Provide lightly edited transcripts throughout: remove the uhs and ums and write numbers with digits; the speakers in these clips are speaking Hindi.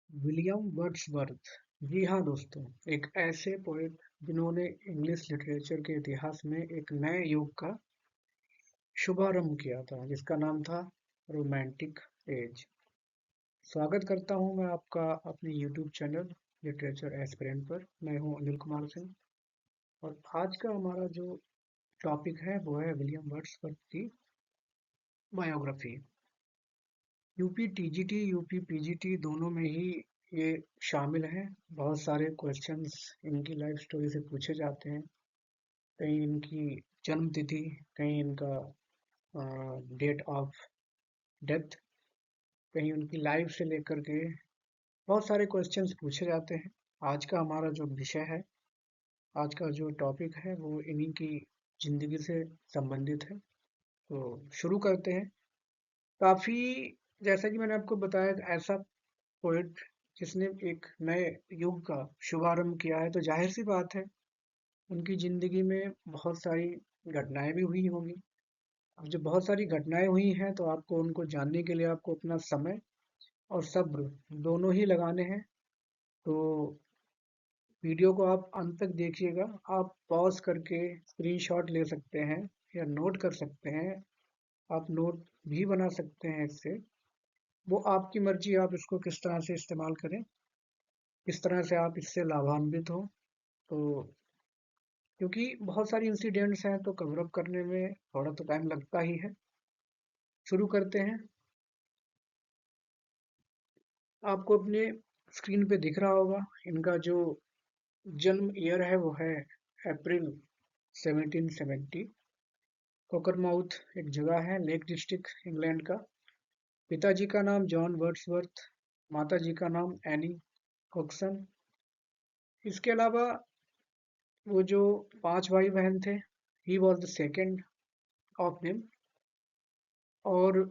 William Wordsworth. जी हाँ दोस्तों, एक ऐसे पोएट जिन्होंने इंग्लिश लिटरेचर के इतिहास में एक नए युग का शुभारंभ किया था, जिसका नाम था रोमांटिक एज। स्वागत करता हूँ मैं आपका अपने यूट्यूब चैनल लिटरेचर एस्पिरेंट पर। मैं हूँ अनिल कुमार सिंह और आज का हमारा जो टॉपिक है वो है विलियम वर्ड्सवर्थ की biography. UP TGT, UP PGT दोनों में ही ये शामिल है। बहुत सारे क्वेश्चंस इनकी लाइफ स्टोरी से पूछे जाते हैं। कहीं इनकी जन्म तिथि, कहीं इनका डेट ऑफ डेथ, कहीं उनकी लाइफ से लेकर के बहुत सारे क्वेश्चंस पूछे जाते हैं। आज का हमारा जो विषय है, आज का जो टॉपिक है वो इन्हीं की जिंदगी से संबंधित है। तो शुरू करते हैं। काफ़ी, जैसा कि मैंने आपको बताया, ऐसा पोएट जिसने एक नए युग का शुभारंभ किया है, तो जाहिर सी बात है उनकी जिंदगी में बहुत सारी घटनाएं भी हुई होंगी। अब जब बहुत सारी घटनाएं हुई हैं तो आपको उनको जानने के लिए आपको अपना समय और सब्र दोनों ही लगाने हैं। तो वीडियो को आप अंत तक देखिएगा। आप पॉज करके स्क्रीनशॉट ले सकते हैं या नोट कर सकते हैं। आप नोट भी बना सकते हैं इससे। वो आपकी मर्जी, आप इसको किस तरह से इस्तेमाल करें, किस तरह से आप इससे लाभान्वित हो। तो क्योंकि बहुत सारी इंसिडेंट्स हैं तो कवर अप करने में थोड़ा तो टाइम लगता ही है। शुरू करते हैं। आपको अपने स्क्रीन पे दिख रहा होगा इनका जो जन्म ईयर है वो है अप्रैल 1770। कोकरमाउथ एक जगह है, लेक डिस्ट्रिक्ट, इंग्लैंड का। पिताजी का नाम जॉन वर्ड्सवर्थ, माताजी का नाम एनी कॉक्सन। इसके अलावा वो जो 5 भाई बहन थे, he was the second of them. और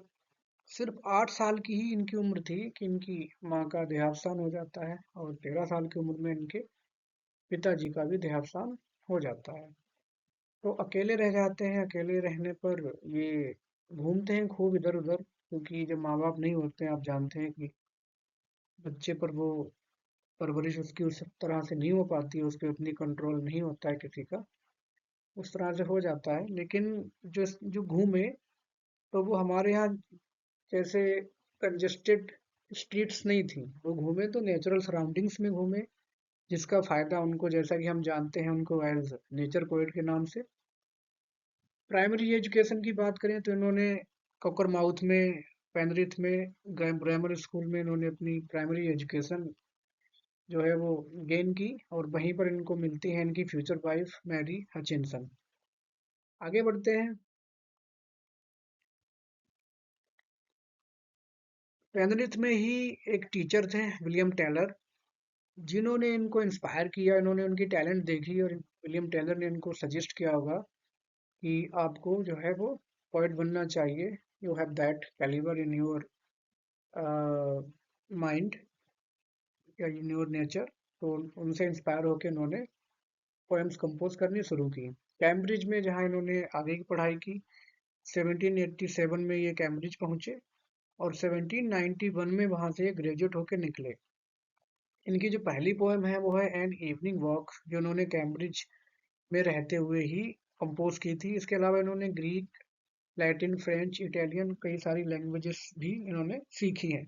सिर्फ 8 साल की ही इनकी उम्र थी कि इनकी माँ का देहावसान हो जाता है और 13 साल की उम्र में इनके पिताजी का भी देहावसान हो जाता है। तो अकेले रह जाते हैं। अकेले रहने पर ये घूमते हैं खूब इधर उधर, क्योंकि जब माँ बाप नहीं होते हैं, आप जानते हैं कि बच्चे पर वो परवरिश उसकी उस तरह से नहीं हो पाती है, उस पर उतनी कंट्रोल नहीं होता है किसी का, उस तरह से हो जाता है। लेकिन जो जो घूमे, तो वो हमारे यहाँ जैसे कंजेस्टेड स्ट्रीट्स नहीं थी। वो घूमे तो नेचुरल सराउंडिंग्स में घूमे, जिसका फायदा उनको, जैसा कि हम जानते हैं उनको एज नेचर पोएट के नाम से। प्राइमरी एजुकेशन की बात करें तो इन्होंने कोकरमाउथ में, पेनरिथ में ग्रामर स्कूल में इन्होंने अपनी प्राइमरी एजुकेशन जो है वो गेन की, और वहीं पर इनको मिलती है इनकी फ्यूचर वाइफ मैरी हचिनसन। आगे बढ़ते हैं। पेनरिथ में ही एक टीचर थे, विलियम टेलर, जिन्होंने इनको इंस्पायर किया। इन्होंने उनकी टैलेंट देखी और विलियम टेलर ने इनको सजेस्ट किया होगा कि आपको जो है वो पोएट बनना चाहिए। You have that calibre in your mind या इन योर नेचर। तो उनसे इंस्पायर होकर इन्होंने पोएम्स कंपोज करनी शुरू की। कैम्ब्रिज में जहाँ इन्होंने आगे की पढ़ाई की, 1787 में ये कैम्ब्रिज पहुंचे और 1791 में वहां से ग्रेजुएट होकर निकले। इनकी जो पहली पोएम है वो है एन इवनिंग वॉक, जो इन्होंने कैम्ब्रिज में रहते हुए ही कंपोज की थी। इसके अलावा इन्होंने ग्रीक, लैटिन, फ्रेंच, इटालियन, कई सारी लैंग्वेजेस भी इन्होंने सीखी हैं।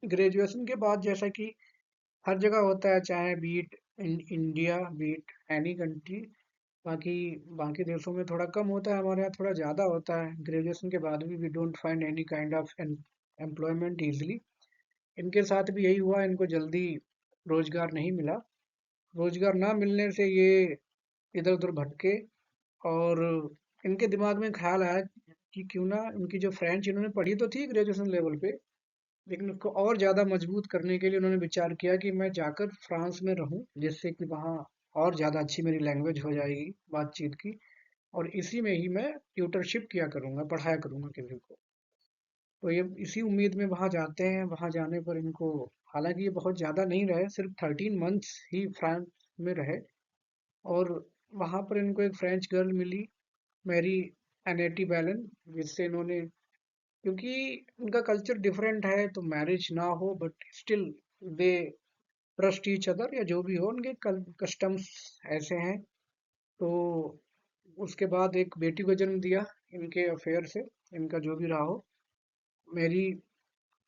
ग्रेजुएशन के बाद, जैसा कि हर जगह होता है, चाहे beat in India, beat any country, बाकी बाकी देशों में थोड़ा कम होता है, हमारे यहाँ थोड़ा ज़्यादा होता है। ग्रेजुएशन के बाद भी we don't find any kind of employment easily. इनके साथ भी यही हुआ, इनको जल्दी रोजगार नहीं मिला। रोजगार ना मिलने से ये इधर उधर भटके, और इनके दिमाग में ख्याल आया कि क्यों ना, इनकी जो फ्रेंच इन्होंने पढ़ी तो थी ग्रेजुएशन लेवल पे, लेकिन उसको और ज़्यादा मजबूत करने के लिए उन्होंने विचार किया कि मैं जाकर फ्रांस में रहूं, जिससे कि वहाँ और ज़्यादा अच्छी मेरी लैंग्वेज हो जाएगी बातचीत की, और इसी में ही मैं ट्यूटरशिप किया करूँगा, पढ़ाया करूँगा किसी को। तो ये इसी उम्मीद में वहाँ जाते हैं। वहाँ जाने पर इनको, हालांकि ये बहुत ज़्यादा नहीं रहे, सिर्फ 13 मंथ्स ही फ्रांस में रहे, और वहाँ पर इनको एक फ्रेंच गर्ल मिली, मैरी एनेटी बैलन, जिससे इन्होंने क्योंकि उनका कल्चर डिफरेंट है, तो मैरिज ना हो but still they trust each other, या जो भी हो उनके कस्टम्स ऐसे हैं। तो उसके बाद एक बेटी को जन्म दिया इनके अफेयर से, इनका जो भी रहा हो, मेरी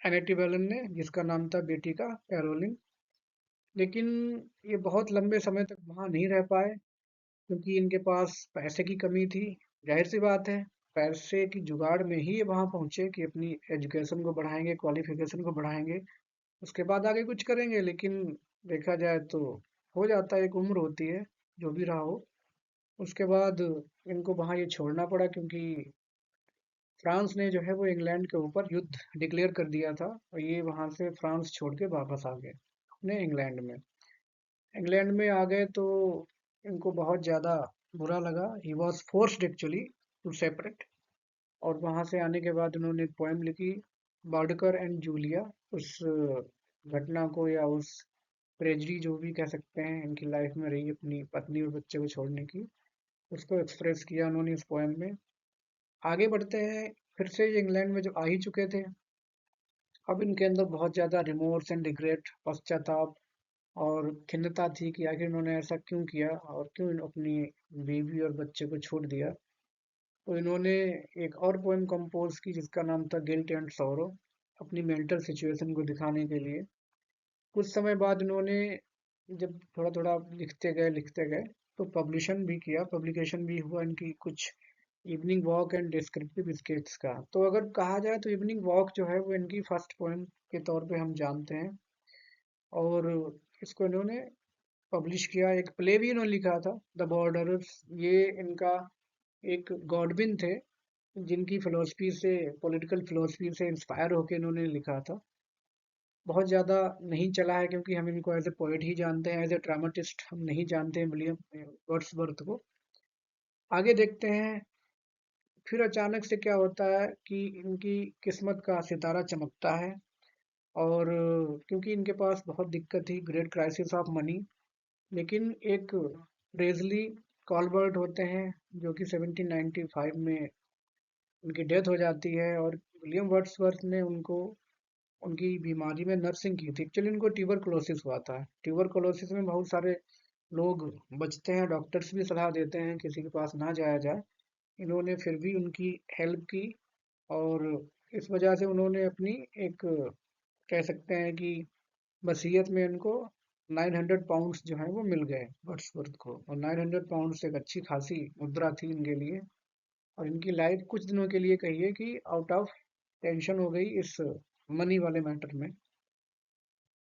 एनेटी बेलन ने, जिसका नाम था बेटी का कैरोलिन। लेकिन ये बहुत लंबे समय तक वहाँ नहीं रह पाए, क्योंकि इनके पास पैसे की कमी थी। जाहिर सी बात है, पैसे की जुगाड़ में ही ये वहाँ पहुँचे कि अपनी एजुकेशन को बढ़ाएंगे, क्वालिफिकेशन को बढ़ाएंगे, उसके बाद आगे कुछ करेंगे। लेकिन देखा जाए तो हो जाता है, एक उम्र होती है, जो भी रहा हो। उसके बाद इनको वहाँ ये छोड़ना पड़ा, क्योंकि फ्रांस ने जो है वो इंग्लैंड के ऊपर युद्ध डिक्लेयर कर दिया था, और ये वहाँ से फ्रांस छोड़ के वापस आ गए अपने इंग्लैंड में। इंग्लैंड में आ गए तो इनको बहुत ज़्यादा बुरा लगा। He was forced actually to separate. और वहाँ से आने के बाद उन्होंने एक पोएम लिखी, बार्डकर एंड जूलिया। उस घटना को, या उस ट्रेजडी जो भी कह सकते हैं इनकी लाइफ में रही अपनी पत्नी और बच्चे को छोड़ने की, उसको एक्सप्रेस किया उन्होंने इस पोएम में। आगे बढ़ते हैं, फिर से ये इंग्लैंड में जब आ ही चुके थे, अब इनके अंदर बहुत ज़्यादा रिमोर्स एंड रिग्रेट, पश्चाताप और खिन्नता थी कि आखिर इन्होंने ऐसा क्यों किया और क्यों अपनी बीवी और बच्चे को छोड़ दिया। तो इन्होंने एक और पोएम कंपोज की, जिसका नाम था गिल्ट एंड सॉरो, अपनी मेंटल सिचुएशन को दिखाने के लिए। कुछ समय बाद इन्होंने, जब थोड़ा थोड़ा लिखते गए, तो पब्लिकेशन भी हुआ इनकी कुछ evening walk and descriptive skates का। तो अगर कहा जाए तो इवनिंग वॉक जो है वो इनकी फर्स्ट पोएम के तौर पे हम जानते हैं। और इसको इन्होंने पब्लिश किया। एक प्ले भी इन्होंने लिखा था, द बॉर्डरर्स। ये इनका एक गॉडविन थे, जिनकी फिलोसफी से, पॉलिटिकल फिलोसफी से इंस्पायर होकर इन्होंने लिखा था। बहुत ज़्यादा नहीं चला है, क्योंकि हम इनको एज ए पोएट ही जानते हैं, एज ए ड्रामाटिस्ट हम नहीं जानते हैं विलियम वर्ड्सवर्थ को। आगे देखते हैं, फिर अचानक से क्या होता है कि इनकी किस्मत का सितारा चमकता है। और क्योंकि इनके पास बहुत दिक्कत थी, ग्रेट क्राइसिस ऑफ मनी। लेकिन एक रेजली कॉलबर्ट होते हैं, जो कि 1795 में उनकी डेथ हो जाती है। और विलियम वर्ड्सवर्थ ने उनको, उनकी बीमारी में नर्सिंग की थी। एक्चुअली उनको ट्यूबरकुलोसिस हुआ था। ट्यूबरकुलोसिस में बहुत सारे लोग बचते हैं, डॉक्टर्स भी सलाह देते हैं किसी के पास ना जाया जाए। इन्होंने फिर भी उनकी हेल्प की, और इस वजह से उन्होंने अपनी एक, कह सकते हैं कि वसीयत में उनको 900 पाउंड्स जो है वो मिल गए वर्ड्सवर्थ को। और 900 पाउंड्स एक अच्छी खासी मुद्रा थी इनके लिए। और इनकी लाइफ कुछ दिनों के लिए कहिए कि आउट ऑफ टेंशन हो गई इस मनी वाले मैटर में।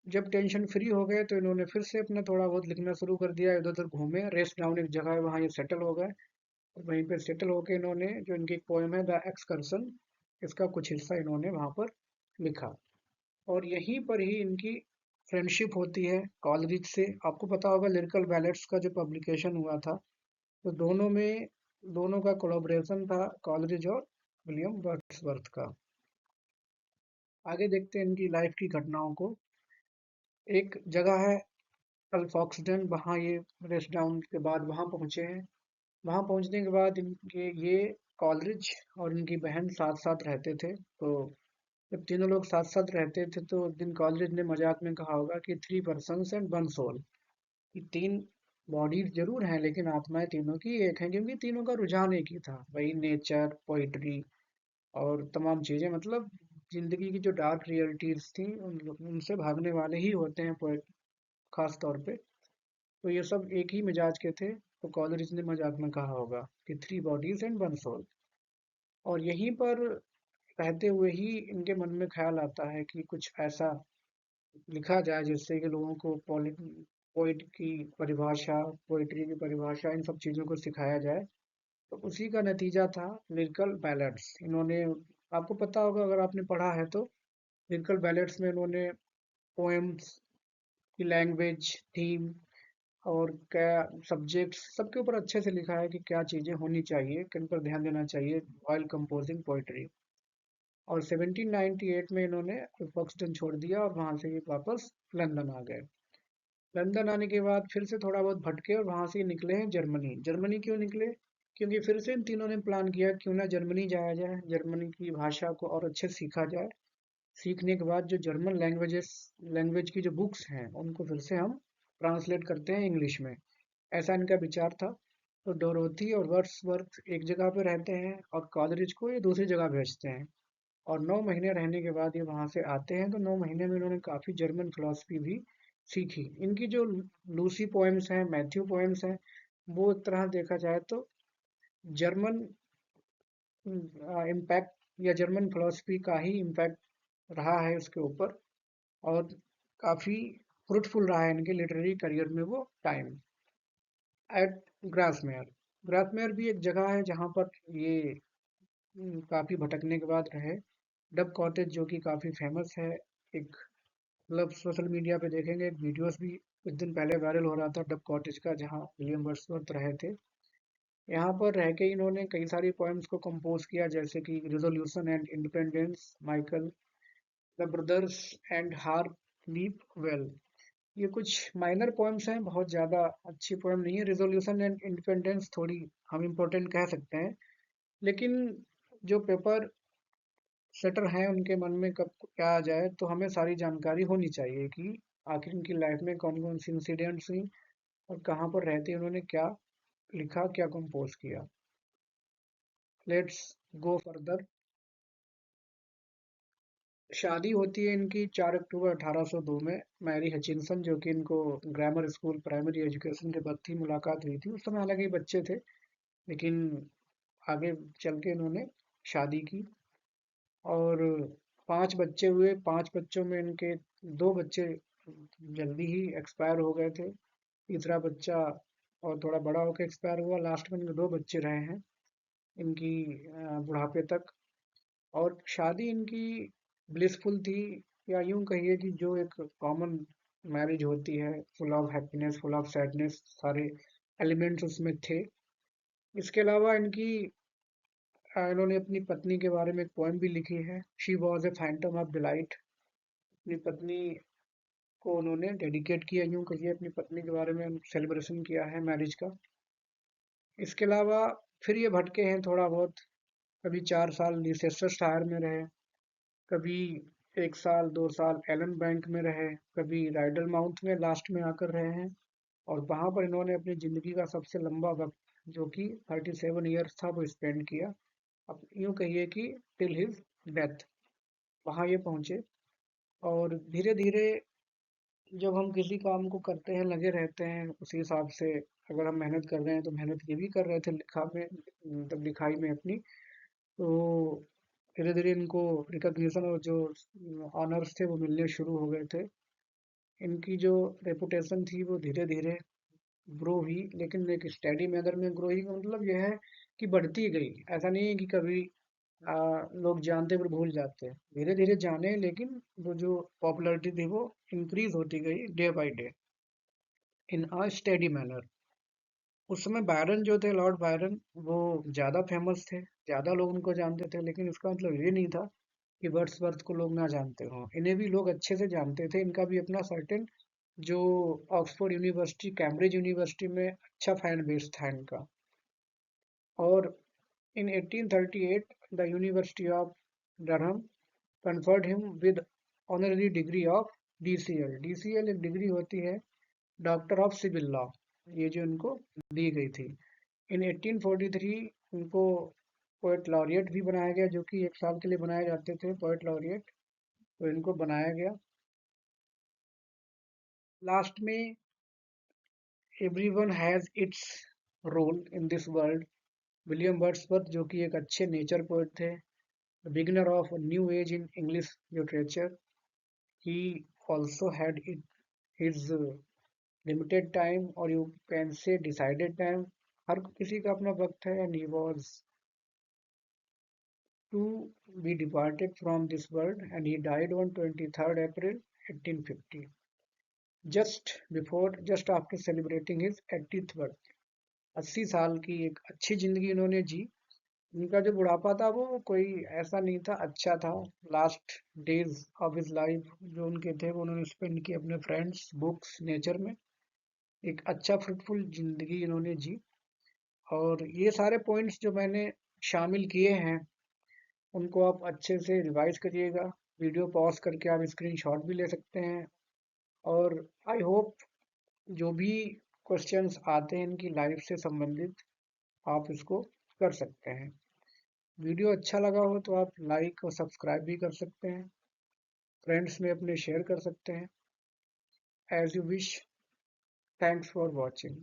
जब टेंशन फ्री हो गए तो इन्होंने फिर से अपना थोड़ा बहुत लिखना शुरू कर दिया, इधर उधर घूमे, रेस्ट डाउन एक जगह है वहाँ ये सेटल हो गए। और वहीं पे सेटल होके इन्होंने, जो इनकी एक पोएम है द एक्सकर्सन, इसका कुछ हिस्सा इन्होंने वहाँ पर लिखा। और यहीं पर ही इनकी फ्रेंडशिप होती है कॉलरिज से। आपको पता होगा लिरिकल बैलेट्स का जो पब्लिकेशन हुआ था, तो दोनों का कोलैबोरेशन था, कॉलरिज और विलियम वर्ड्सवर्थ का। आगे देखते हैं इनकी लाइफ की घटनाओं को। एक जगह है अल्फॉक्सडन, वहाँ ये रेस्ट डाउन के बाद वहाँ पहुँचे हैं। वहाँ पहुँचने के बाद इनके ये कॉलरिज और इनकी बहन साथ साथ रहते थे। तो जब तीनों लोग साथ साथ रहते थे, तो एक दिन कॉलरिज ने मजाक में कहा होगा कि 3 पर्सन्स एंड 1 सोल, कि 3 बॉडीज जरूर हैं लेकिन आत्माएं तीनों की एक हैं। क्योंकि तीनों का रुझान एक ही था, वही नेचर, पोइट्री और तमाम चीजें। मतलब जिंदगी की जो डार्क रियलिटीज थी उनसे भागने वाले ही होते हैं पोएट, खास तौर पे। तो ये सब एक ही मिजाज के थे। तो कॉलरिज ने मजाक में कहा होगा कि 3 बॉडीज एंड 1 सोल। और यहीं पर रहते हुए ही इनके मन में ख्याल आता है कि कुछ ऐसा लिखा जाए जिससे कि लोगों को पोइट की परिभाषा, पोइट्री की परिभाषा, इन सब चीज़ों को सिखाया जाए। तो उसी का नतीजा था लिरिकल बैलेड्स। इन्होंने, आपको पता होगा अगर आपने पढ़ा है तो, लिरिकल बैलेड्स में इन्होंने पोएम्स की लैंग्वेज, थीम और क्या सब्जेक्ट्स, सबके ऊपर अच्छे से लिखा है कि क्या चीज़ें होनी चाहिए, किन पर ध्यान देना चाहिए वाइल कंपोजिंग पोइट्री। और 1798 में इन्होंने फॉक्सटन छोड़ दिया, और वहाँ से ये वापस लंदन आ गए। लंदन आने के बाद फिर से थोड़ा बहुत भटके, और वहाँ से निकले हैं जर्मनी। जर्मनी क्यों निकले? क्योंकि फिर से इन तीनों ने प्लान किया क्यों ना जर्मनी जाया जाए, जर्मनी की भाषा को और अच्छे से सीखा जाए। सीखने के बाद जो जर्मन लैंग्वेज की जो बुक्स हैं उनको फिर से हम ट्रांसलेट करते हैं इंग्लिश में। ऐसा इनका विचार था। तो डोरोथी और वर्ड्सवर्थ एक जगह पे रहते हैं और कॉलरिज को ये दूसरी जगह भेजते हैं। और 9 महीने रहने के बाद ये वहाँ से आते हैं, तो 9 महीने में इन्होंने काफ़ी जर्मन फिलोसफी भी सीखी। इनकी जो लूसी पोएम्स हैं, मैथ्यू पोएम्स हैं, वो एक तरह देखा जाए तो जर्मन इम्पैक्ट या जर्मन फिलोसफी का ही इम्पैक्ट रहा है उसके ऊपर। और काफ़ी फ्रूटफुल रहा है इनके लिटरेरी करियर में वो टाइम। एट ग्रासमेयर, ग्रासमेयर भी एक जगह है जहाँ पर ये काफ़ी भटकने के बाद रहे। डब कॉटेज जो कि काफ़ी फेमस है, एक मतलब सोशल मीडिया पे देखेंगे एक वीडियोस भी कुछ दिन पहले वायरल हो रहा था डब कॉटेज का, जहाँ विलियम वर्ड्सवर्थ रहे थे। यहाँ पर रह के इन्होंने कई सारी पोएम्स को कंपोज किया, जैसे कि resolution and independence, Michael, the brothers and hart leap well. ये कुछ माइनर पोएम्स हैं, बहुत ज़्यादा अच्छी पोएम नहीं है। रिजोल्यूशन एंड इंडिपेंडेंस थोड़ी हम इम्पोर्टेंट कह सकते हैं, लेकिन जो पेपर सेटर हैं उनके मन में कब क्या आ जाए तो हमें सारी जानकारी होनी चाहिए कि आखिर उनकी लाइफ में कौन कौन सी इंसिडेंट्स हुई और कहाँ पर रहते उन्होंने क्या लिखा, क्या कंपोज किया। Let's go further. शादी होती है इनकी 4 अक्टूबर 1802 में मैरी हचिंसन, जो कि इनको ग्रामर स्कूल प्राइमरी एजुकेशन के बाद थी मुलाकात हुई थी। उस समय हालांकि बच्चे थे, लेकिन आगे चल के इन्होंने शादी की। और 5 बच्चे हुए। 5 बच्चों में इनके 2 बच्चे जल्दी ही एक्सपायर हो गए थे। तीसरा बच्चा और थोड़ा बड़ा होकर एक्सपायर हुआ। लास्ट में इनके 2 बच्चे रहे हैं इनकी बुढ़ापे तक। और शादी इनकी ब्लिसफुल थी, या यूं कहिए कि जो एक कॉमन मैरिज होती है, full of happiness, full of sadness, सारे एलिमेंट्स उसमें थे। इसके अलावा इन्होंने अपनी पत्नी के बारे में एक पोएम भी लिखी है, she was a Phantom of delight. अपनी पत्नी को उन्होंने डेडिकेट किया, यूं कहिए अपनी पत्नी के बारे में सेलिब्रेशन किया है मैरिज का। इसके अलावा फिर ये भटके हैं थोड़ा बहुत। कभी 4 साल लीसेस्टरशायर में रहे, कभी 1 साल 2 साल एलन बैंक में रहे, कभी राइडल माउंट में लास्ट में आकर रहे हैं। और वहां पर इन्होंने अपनी जिंदगी का सबसे लंबा वक्त, जो कि 37 ईयर्स था, वो स्पेंड किया। अब यूं कहिए कि टिल हिज डेथ वहां ये पहुंचे। और धीरे धीरे जब हम किसी काम को करते हैं, लगे रहते हैं उसी हिसाब से, अगर हम मेहनत कर रहे हैं तो मेहनत ये भी कर रहे थे लिखा में, मतलब लिखाई में अपनी। तो धीरे धीरे इनको रिकग्निशन और जो ऑनर्स थे वो मिलने शुरू हो गए थे। इनकी जो रेपुटेशन थी वो धीरे धीरे ग्रो हुई, लेकिन एक स्टेडी मैनर में ग्रो ही का मतलब यह है कि बढ़ती गई। ऐसा नहीं है कि कभी लोग जानते पर भूल जाते हैं, धीरे धीरे जाने, लेकिन वो जो पॉपुलैरिटी थी वो इंक्रीज होती गई day by day in a steady manner. उस समय बायरन जो थे, लॉर्ड बायरन, वो ज़्यादा फेमस थे, ज़्यादा लोग उनको जानते थे, लेकिन इसका मतलब ये नहीं था कि वर्ड्सवर्थ को लोग ना जानते हों। इन्हें भी लोग अच्छे से जानते थे। इनका भी अपना सर्टेन जो ऑक्सफोर्ड यूनिवर्सिटी, कैम्ब्रिज यूनिवर्सिटी में अच्छा फैन बेस था इनका। और in 1838 the University of Durham conferred him with honorary degree of DCL। DCL एक डिग्री होती है डॉक्टर ऑफ सिविल लॉ, ये जो इनको दी गई थी। इन 1843 इनको पोएट लॉरिएट भी बनाया गया, जो कि 1 साल के लिए बनाए जाते थे पोएट लॉरिएट, तो इनको बनाया गया। लास्ट में everyone has its role in this world. William Wordsworth, जो कि एक अच्छे नेचर पोएट थे, beginner of a new age in English literature, he also had his limited time, or you can say decided time। हर किसी का अपना वक्त है, and he was to be departed from this world, and he died on 23rd April 1850, just after celebrating his 80th birthday। 80 साल की एक अच्छी जिंदगी इन्होंने जी। उनका जो बुढ़ापा था वो कोई ऐसा नहीं था, अच्छा था। Last days of his life जो उनके थे वो उन्होंने स्पेंड किए अपने फ्रेंड्स, बुक्स, नेचर में। एक अच्छा फ्रूटफुल जिंदगी इन्होंने जी। और ये सारे पॉइंट्स जो मैंने शामिल किए हैं उनको आप अच्छे से रिवाइज करिएगा। वीडियो पॉज करके आप स्क्रीनशॉट भी ले सकते हैं। और आई होप जो भी क्वेश्चंस आते हैं इनकी लाइफ से संबंधित आप इसको कर सकते हैं। वीडियो अच्छा लगा हो तो आप लाइक और सब्सक्राइब भी कर सकते हैं। फ्रेंड्स में अपने शेयर कर सकते हैं। As you wish. Thanks for watching.